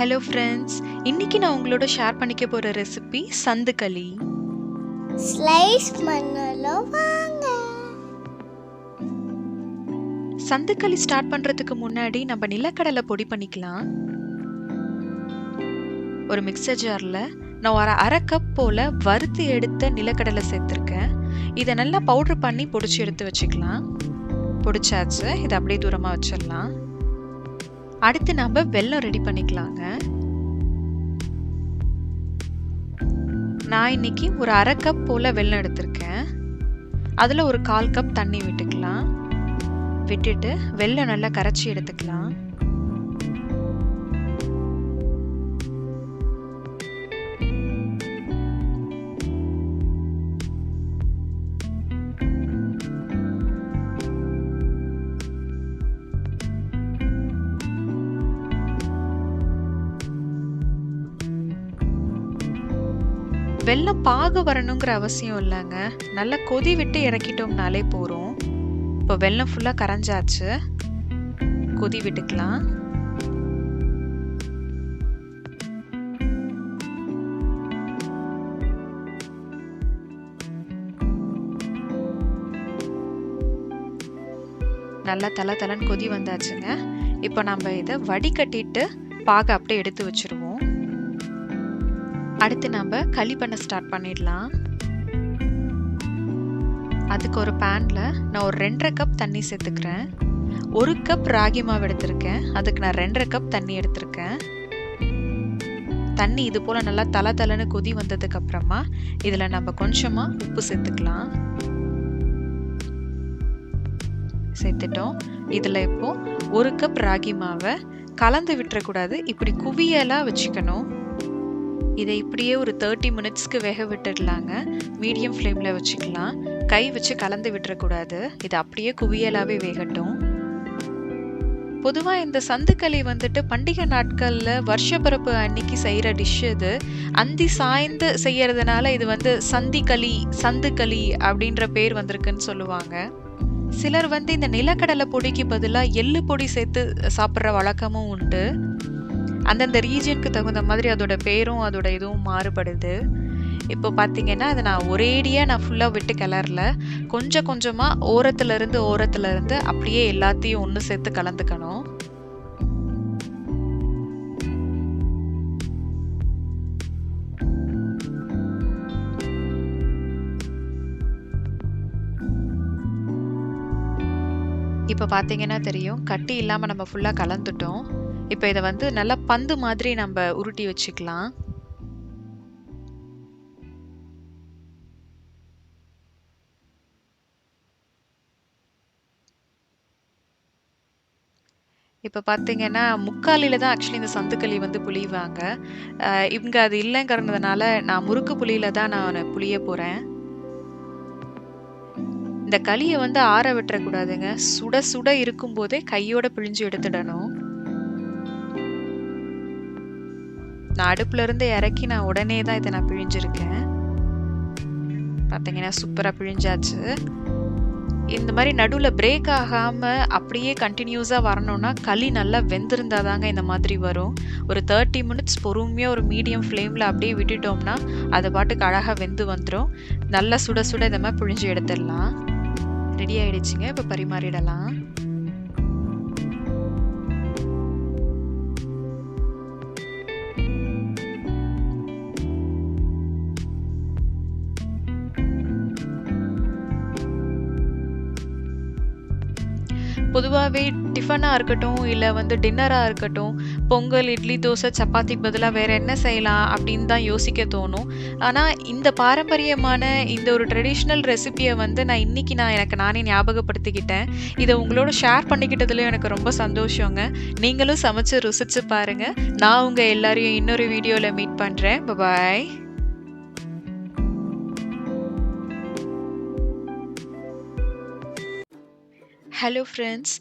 Hello friends, இன்னைக்கு நான் உங்களோட ஷேர் பண்ணிக்க போற ரெசிபி சந்துகளி. ஸ்லைஸ் பண்ணலாம் வாங்க. சந்துகளி ஸ்டார்ட் பண்றதுக்கு முன்னாடி நம்ம நிலக்கடலை பொடி பண்ணிக்கலாம். ஒரு மிக்சர் ஜார்ல நான் ஒரு அரை கப் போல வறுத்து எடுத்த நிலக்கடலை சேர்த்துருக்கேன். இதை நல்லா பவுடர் பண்ணி பொடிச்சு எடுத்து வச்சுக்கலாம். பொடிச்சாச்சு, இதை அப்படியே தூரமா வச்சிடலாம். அடுத்து நம்ம வெல்லம் ரெடி பண்ணிக்கலாங்க. நான் இன்னைக்கு ஒரு அரை கப் போல வெல்லம் எடுத்திருக்கேன். அதில் ஒரு 1/4 கப் தண்ணி விட்டுக்கலாம். விட்டுட்டு வெல்லம் நல்லா கரைச்சி எடுத்துக்கலாம். வெல்லம் பாகு வரணுங்கிற அவசியம் இல்லைங்க, நல்லா கொதி விட்டு இறக்கிட்டோம்னாலே போறோம். இப்போ வெல்லம் ஃபுல்லா கரைஞ்சாச்சு, கொதி விட்டுக்கலாம். நல்லா தலன்னு கொதி வந்தாச்சுங்க. இப்போ நம்ம இதை வடிகட்டிட்டு பாகை அப்படியே எடுத்து வச்சிருவோம். அடுத்து நம்ம களி பண்ண ஸ்டார்ட் பண்ணிடலாம். அதுக்கு ஒரு பேன்ல நான் ஒரு 2.5 கப் தண்ணி சேர்த்துக்கிறேன். 1 கப் ராகி மாவு எடுத்திருக்கேன், அதுக்கு நான் 2.5 கப் தண்ணி எடுத்திருக்கேன். தண்ணி இது போல நல்லா தலன்னு கொதி வந்ததுக்கு அப்புறமா இதுல நம்ம கொஞ்சமா உப்பு சேர்த்துக்கலாம். சேர்த்துட்டோம். இதுல இப்போ 1 கப் ராகி மாவை கலந்து விட்டுறக்கூடாது, இப்படி குவியலா வச்சுக்கணும். இதை இப்படியே ஒரு 30 மினிட்ஸ்க்கு வேக விட்டுடலாங்க. மீடியம் ஃப்ளேமில் வச்சுக்கலாம். கை வச்சு கலந்து விட்டுறக்கூடாது, இது அப்படியே குவியலாகவே வேகட்டும். பொதுவாக இந்த சந்துக்களி வந்துட்டு பண்டிகை நாட்களில் வருஷப்பிறப்பு அன்னைக்கு செய்கிற டிஷ் இது. அந்தி சாய்ந்து செய்யறதுனால இது வந்து சந்துக்களி அப்படின்ற பேர் வந்திருக்குன்னு சொல்லுவாங்க. சிலர் வந்து இந்த நிலக்கடலை பொடிக்கு பதிலாக எள்ளு பொடி சேர்த்து சாப்பிட்ற வழக்கமும் உண்டு. அந்தந்த ரீஜனுக்கு தகுந்த மாதிரி அதோட பேரும் அதோட இதுவும் மாறுபடுது. இப்போ பார்த்தீங்கன்னா அதை நான் ஒரேடியாக நான் ஃபுல்லாக விட்டு கிளறல, கொஞ்சமாக ஓரத்துல இருந்து அப்படியே எல்லாத்தையும் ஒன்று சேர்த்து கலந்துக்கணும். இப்போ பார்த்தீங்கன்னா தெரியும், கட்டி இல்லாமல் நம்ம ஃபுல்லாக கலந்துட்டோம். இப்போ இதை வந்து நல்லா பந்து மாதிரி நம்ம உருட்டி வச்சுக்கலாம். இப்போ பார்த்தீங்கன்னா முக்காலில தான் ஆக்சுவலி இந்த சந்துக்களி வந்து புளிவாங்க. இவங்க அது இல்லைங்கிறதுனால நான் முறுக்கு புளியில தான் நான் புளிய போகிறேன். இந்த களியை வந்து ஆற விட்டுறக்கூடாதுங்க, சுட இருக்கும்போதே கையோட பிழிஞ்சு எடுத்துடணும். நான் அடுப்புல இருந்து இறக்கி நான் உடனே தான் இதை நான் பிழிஞ்சிருக்கேன். பார்த்தீங்கன்னா சூப்பராக பிழிஞ்சாச்சு. இந்த மாதிரி நடுவில் பிரேக் ஆகாமல் அப்படியே கண்டினியூஸாக வரணும்னா களி நல்லா வெந்திருந்தாதாங்க இந்த மாதிரி வரும். ஒரு 30 மினிட்ஸ் பொறுமையாக ஒரு மீடியம் ஃப்ளேமில் அப்படியே விட்டுட்டோம்னா அது பாட்டுக்கு அழகாக வெந்து வந்துடும். நல்லா சுட இந்த மாதிரி பிழிஞ்சு எடுத்துடலாம். ரெடி ஆயிடுச்சுங்க, இப்போ பரிமாறிடலாம். பொதுவாகவே டிஃபனாக இருக்கட்டும் இல்லை வந்து டின்னராக இருக்கட்டும், பொங்கல், இட்லி, தோசை, சப்பாத்திக்கு பதிலாக வேறு என்ன செய்யலாம் அப்படின்னு தான் யோசிக்க தோணும். ஆனால் இந்த பாரம்பரியமான இந்த ஒரு ட்ரெடிஷ்னல் ரெசிபியை வந்து எனக்கு நானே ஞாபகப்படுத்திக்கிட்டேன். இதை உங்களோட ஷேர் பண்ணிக்கிட்டதுலையும் எனக்கு ரொம்ப சந்தோஷங்க. நீங்களும் சமைச்சு ருசிச்சு பாருங்கள். நான் உங்கள் எல்லாரையும் இன்னொரு வீடியோவில் மீட் பண்ணுறேன். பாய். ஹலோ ஃப்ரெண்ட்ஸ்,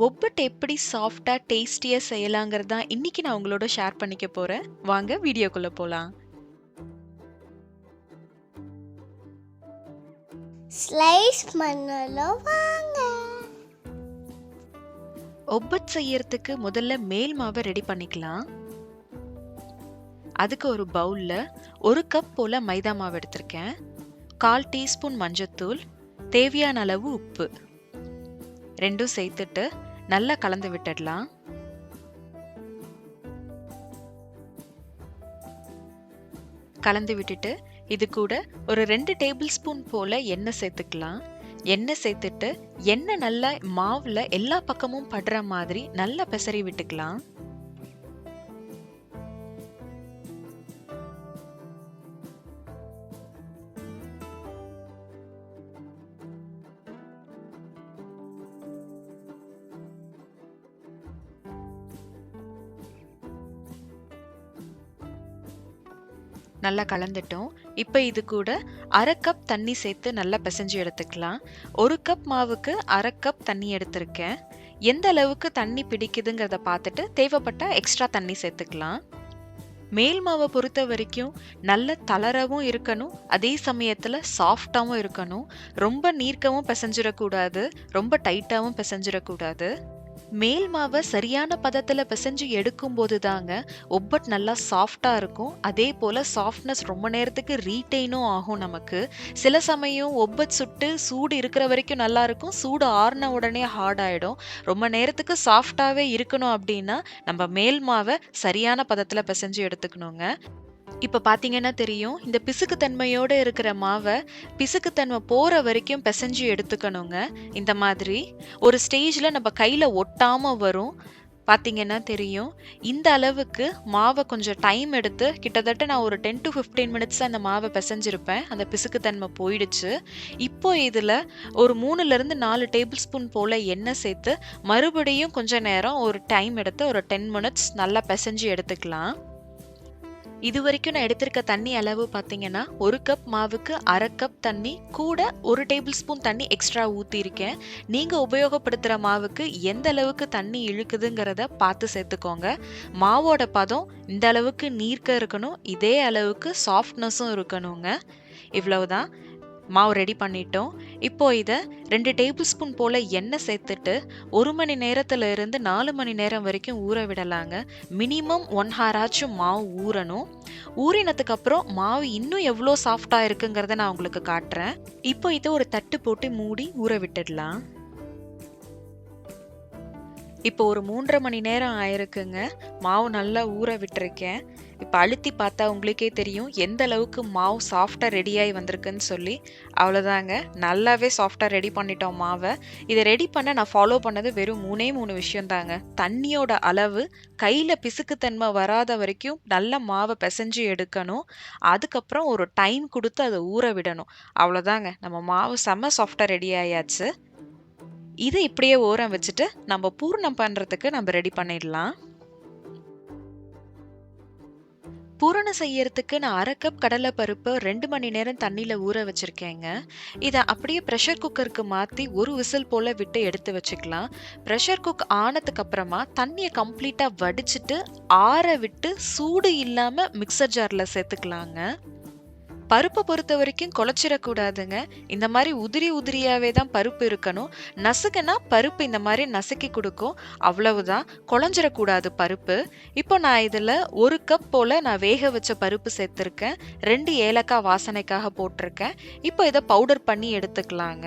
ஒப்பட்டு எப்படி சாஃப்டாக டேஸ்டியாக செய்யலாங்கிறது தான் இன்றைக்கி நான் உங்களோட ஷேர் பண்ணிக்க போகிறேன். வாங்க வீடியோக்குள்ளே போகலாம். ஸ்லைஸ் பண்ணலாம் வாங்க. ஒப்பட் செய்யறதுக்கு முதல்ல மேல் மாவை ரெடி பண்ணிக்கலாம். அதுக்கு ஒரு பவுல்ல 1 கப் போல மைதா மாவு எடுத்திருக்கேன். 1/4 டீஸ்பூன் மஞ்சத்தூள், தேவையான அளவு உப்பு ரெண்டும் சேர்த்துட்டு நல்லா கலந்து விட்டுடலாம். கலந்து விட்டுட்டு இது கூட ஒரு 2 டேபிள் ஸ்பூன் போல எண்ணெய் சேர்த்துக்கலாம். எண்ணெய் சேர்த்துட்டு எண்ணெய் நல்லா மாவுல எல்லா பக்கமும் படுற மாதிரி நல்லா பெசரி விட்டுக்கலாம். நல்லா கலந்துட்டோம். இப்போ இது கூட 1/2 கப் தண்ணி சேர்த்து நல்லா பிசைஞ்சு எடுத்துக்கலாம். 1 கப் மாவுக்கு 1/2 கப் தண்ணி எடுத்திருக்கேன். எந்த அளவுக்கு தண்ணி பிடிக்குதுங்கிறத பார்த்துட்டு தேவைப்பட்டா எக்ஸ்ட்ரா தண்ணி சேர்த்துக்கலாம். மேல் மாவை பொறுத்த வரைக்கும் நல்ல தளரவும் இருக்கணும், அதே சமயத்துல சாஃப்டாவும் இருக்கணும். ரொம்ப நீர்க்கவும் பிசைஞ்சிடக்கூடாது, ரொம்ப டைட்டாவும் பிசைஞ்சிடக்கூடாது. மேல் மாவை சரியான பதத்துல பிசைஞ்சு எடுக்கும் போது தாங்க ஒப்பட் நல்லா சாஃப்டா இருக்கும். அதே போல சாஃப்ட்னஸ் ரொம்ப நேரத்துக்கு ரீட்டைனும் ஆகும் நமக்கு. சில சமயம் ஒப்பட் சுட்டு சூடு இருக்கிற வரைக்கும் நல்லா இருக்கும், சூடு ஆறுன உடனே ஹார்ட் ஆயிடும். ரொம்ப நேரத்துக்கு சாஃப்டாவே இருக்கணும் அப்படின்னா நம்ம மேல் மாவை சரியான பதத்துல பிசைஞ்சு எடுத்துக்கணுங்க. இப்ப பாத்தீங்கன்னா தெரியும், இந்த பிசுக்குத்தன்மையோட இருக்கிற மாவை பிசுக்குத்தன்மை போற வரைக்கும் பிசைஞ்சு எடுத்துக்கணுங்க. இந்த மாதிரி ஒரு ஸ்டேஜ்ல நம்ம கையில ஒட்டாம வரும். பாத்தீங்கன்னா தெரியும், இந்த அளவுக்கு மாவை கொஞ்சம் டைம் எடுத்து கிட்டத்தட்ட நான் ஒரு 10 to 15 மினிட்ஸ் அந்த மாவை பிசைஞ்சிருப்பேன். அந்த பிசுக்குத்தன்மை போயிடுச்சு. இப்போ இதுல ஒரு 3ல இருந்து 4 டேபிள் ஸ்பூன் போல எண்ணெய் சேர்த்து மறுபடியும் கொஞ்ச நேரம் ஒரு டைம் எடுத்து ஒரு 10 மினிட்ஸ் நல்லா பிசைஞ்சு எடுத்துக்கலாம். இது வரைக்கும் நான் எடுத்திருக்க தண்ணி அளவு பார்த்தீங்கன்னா 1 கப் மாவுக்கு 1/2 கப் தண்ணி கூட 1 டேபிள் ஸ்பூன் தண்ணி எக்ஸ்ட்ரா ஊற்றிருக்கேன். நீங்கள் உபயோகப்படுத்துகிற மாவுக்கு எந்த அளவுக்கு தண்ணி இழுக்குதுங்கிறத பார்த்து சேர்த்துக்கோங்க. மாவோட பதம் இந்த அளவுக்கு நீர்க்க இருக்கணும், இதே அளவுக்கு சாஃப்ட்னஸும் இருக்கணுங்க. இவ்வளவுதான், மாவு ரெடி பண்ணிட்டோம். இப்போ இதை 2 டேபிள் ஸ்பூன் போல எண்ணெய் சேர்த்துட்டு 1 மணி நேரத்துல இருந்து 4 மணி நேரம் வரைக்கும் ஊற விடலாங்க. மினிமம் 1 hour ஆச்சும் மாவு ஊறணும். ஊறினதுக்கு அப்புறம் மாவு இன்னும் எவ்வளோ சாஃப்டா இருக்குங்கிறத நான் உங்களுக்கு காட்டுறேன். இப்போ இதை ஒரு தட்டு போட்டு மூடி ஊற விட்டுடலாம். இப்போ ஒரு 3.5 மணி நேரம் ஆயிருக்குங்க. மாவு நல்லா ஊற விட்டுருக்கேன். இப்போ அழுத்தி பார்த்தா உங்களுக்கே தெரியும் எந்த அளவுக்கு மாவு சாஃப்டாக ரெடியாகி வந்திருக்குன்னு சொல்லி. அவ்வளோதாங்க, நல்லாவே சாஃப்டாக ரெடி பண்ணிட்டோம் மாவை. இதை ரெடி பண்ண நான் ஃபாலோ பண்ணது வெறும் 3 விஷயம் தாங்க. தண்ணியோட அளவு கையில் பிசுக்குத்தன்மை வராத வரைக்கும் நல்ல மாவை பிசைஞ்சு எடுக்கணும். அதுக்கப்புறம் ஒரு டைம் கொடுத்து அதை ஊற விடணும். அவ்வளோதாங்க, நம்ம மாவு செம்ம சாஃப்டாக ரெடி ஆயாச்சு. இதை இப்படியே ஓரம் வச்சுட்டு நம்ம பூர்ணம் பண்ணுறதுக்கு நம்ம ரெடி பண்ணிடலாம். பூரணம் செய்யறதுக்கு நான் 1/2 கப் கடலை பருப்பு 2 மணி நேரம் தண்ணியில் ஊற வச்சிருக்கேங்க. இதை அப்படியே ப்ரெஷர் குக்கருக்கு மாற்றி ஒரு விசில் போல் விட்டு எடுத்து வச்சுக்கலாம். ப்ரெஷர் குக் ஆனதுக்கு அப்புறமா தண்ணியை கம்ப்ளீட்டாக வடிச்சிட்டு ஆற விட்டு சூடு இல்லாமல் மிக்சர் ஜாரில் சேர்த்துக்கலாங்க. பருப்பை பொறுத்த வரைக்கும் குழச்சிடக்கூடாதுங்க. இந்த மாதிரி உதிரி உதிரியாவே தான் பருப்பு இருக்கணும். நசுக்குனா பருப்பு இந்த மாதிரி நசுக்கி கொடுக்கும், அவ்வளவுதான். குழஞ்சிடக்கூடாது பருப்பு. இப்போ நான் இதில் 1 கப் போல் நான் வேக வச்ச பருப்பு சேர்த்துருக்கேன். 2 ஏலக்காய் வாசனைக்காக போட்டிருக்கேன். இப்போ இதை பவுடர் பண்ணி எடுத்துக்கலாங்க.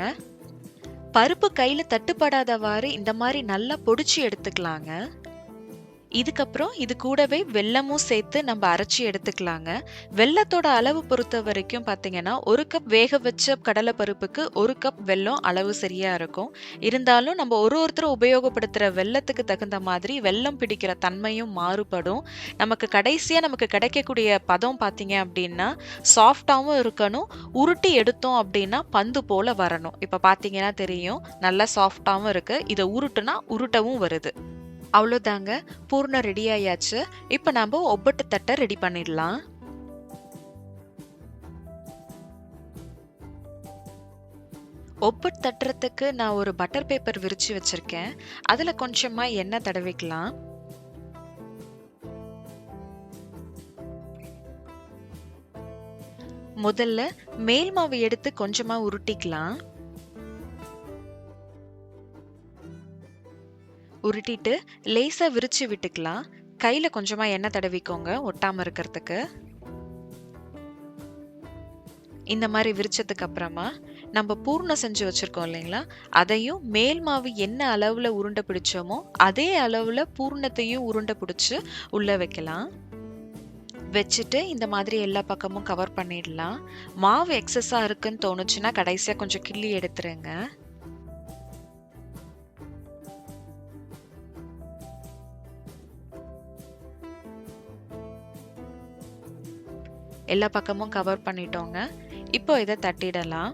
பருப்பு கையில் தட்டுப்படாதவாறு இந்த மாதிரி நல்லா பொடிச்சு எடுத்துக்கலாங்க. இதுக்கப்புறம் இது கூடவே வெல்லமும் சேர்த்து நம்ம அரைச்சி எடுத்துக்கலாங்க. வெல்லத்தோட அளவு பொறுத்த வரைக்கும் பார்த்தீங்கன்னா 1 கப் வேக வச்ச கடலை பருப்புக்கு 1 கப் வெல்லம் அளவு சரியா இருக்கும். இருந்தாலும் நம்ம ஒருத்தரும் உபயோகப்படுத்துகிற வெல்லத்துக்கு தகுந்த மாதிரி வெல்லம் பிடிக்கிற தன்மையும் மாறுபடும். நமக்கு கடைசியாக நமக்கு கிடைக்கக்கூடிய பதம் பார்த்தீங்க அப்படின்னா சாஃப்டாகவும் இருக்கணும். உருட்டி எடுத்தோம் அப்படின்னா பந்து போல வரணும். இப்போ பார்த்தீங்கன்னா தெரியும், நல்லா சாஃப்டாகவும் இருக்கு. இதை உருட்டுனா உருட்டவும் வருது. அவ்வளோதாங்க, பூர்ணம் ரெடி ஆயாச்சு. இப்போ நம்ம ஒப்பட்டு தட்டை ரெடி பண்ணிடலாம். ஒப்பட்டு தட்டுறதுக்கு நான் ஒரு பட்டர் பேப்பர் விரிச்சு வச்சிருக்கேன். அதுல கொஞ்சமா எண்ணெய் தடவிக்கலாம். முதல்ல மேல் மாவு எடுத்து கொஞ்சமா உருட்டிக்கலாம். உருட்டிட்டு லேசா விரிச்சு விட்டுக்கலாம். கையில கொஞ்சமா எண்ணெய் தடவிக்கோங்க ஒட்டாம இருக்கிறதுக்கு. இந்த மாதிரி விரிச்சதுக்கு அப்புறமா நம்ம பூர்ணம் செஞ்சு வச்சிருக்கோம் இல்லைங்களா, அதையும் மேல் மாவு என்ன அளவுல உருண்டை பிடிச்சோமோ அதே அளவுல பூர்ணத்தையும் உருண்டை பிடிச்சு உள்ள வைக்கலாம். வச்சுட்டு இந்த மாதிரி எல்லா பக்கமும் கவர் பண்ணிடலாம். மாவு எக்ஸஸா இருக்குன்னு தோணுச்சுன்னா கடைசியா கொஞ்சம் கிள்ளி எடுத்துருங்க. எல்லா பக்கமும் கவர் பண்ணிட்டோங்க. இப்போ இதை தட்டிடலாம்.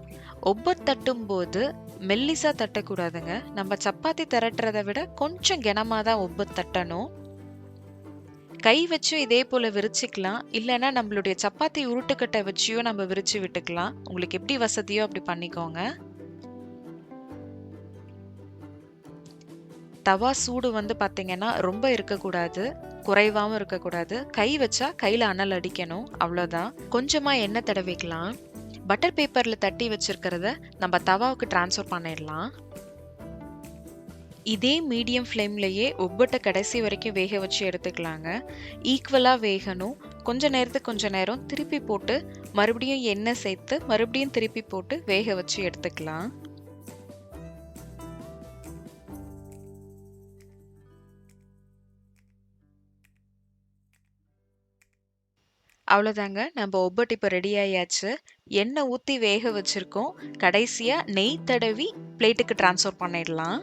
ஒவ்வொரு தட்டும் போது மெல்லிசா தட்டக்கூடாதுங்க. நம்ம சப்பாத்தி திரட்டுறதை விட கொஞ்சம் கனமா தான் ஒவ்வொரு தட்டணும். கை வச்சு இதே போல விரிச்சுக்கலாம், இல்லைன்னா நம்மளுடைய சப்பாத்தி உருட்டுக்கட்டை வச்சியோ நம்ம விரிச்சு விட்டுக்கலாம். உங்களுக்கு எப்படி வசதியோ அப்படி பண்ணிக்கோங்க. தவா சூடு வந்து பாத்தீங்கன்னா ரொம்ப இருக்கக்கூடாது, குறைவாகவும் இருக்கக்கூடாது. கை வச்சா கையில அனல் அடிக்கணும், அவ்வளோதான். கொஞ்சமா எண்ணெய் தடவிக்கலாம். பட்டர் பேப்பர்ல தட்டி வச்சிருக்கிறத நம்ம தவாவுக்கு டிரான்ஸ்ஃபர் பண்ணிடலாம். இதே மீடியம் ஃப்ளேம்லயே ஒவ்வொட்ட கடைசி வரைக்கும் வேக வச்சு எடுத்துக்கலாங்க. ஈக்குவலா வேகணும். கொஞ்ச நேரத்துக்கு கொஞ்ச நேரம் திருப்பி போட்டு மறுபடியும் எண்ணெய் சேர்த்து மறுபடியும் திருப்பி போட்டு வேக வச்சு எடுத்துக்கலாம். அவ்வளோதாங்க, நம்ம ஒப்பட்டு இப்போ ரெடி ஆயாச்சு. எண்ணெய் ஊற்றி வேக வச்சிருக்கோம். கடைசியாக நெய் தடவி பிளேட்டுக்கு ட்ரான்ஸ்ஃபர் பண்ணிடலாம்.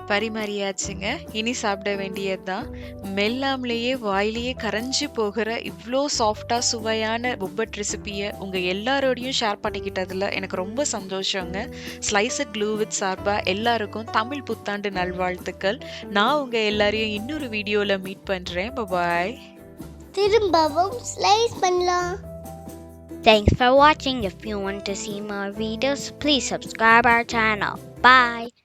பரிமாறியாச்சுங்க. இனி சாப்பிட வேண்டியதுதான். மெல்லாமலேயே வாயிலேயே கரைஞ்சி போகிற இவ்வளோ சாஃப்டா சுவையான ஒப்பட் ரெசிபியை உங்க எல்லாரோடையும் ஷேர் பண்ணிக்கிட்டதுல எனக்கு ரொம்ப சந்தோஷங்க. ஸ்லைசட் க்ளூ வித் சார்பா எல்லாருக்கும் தமிழ் புத்தாண்டு நல்வாழ்த்துக்கள். நான் உங்க எல்லாரையும் இன்னொரு வீடியோல மீட் பண்றேன். பாய். திரும்பவும் ஸ்லைஸ் பண்ணலாம். Thanks for watching. If you want to see more videos, please subscribe our channel. Bye.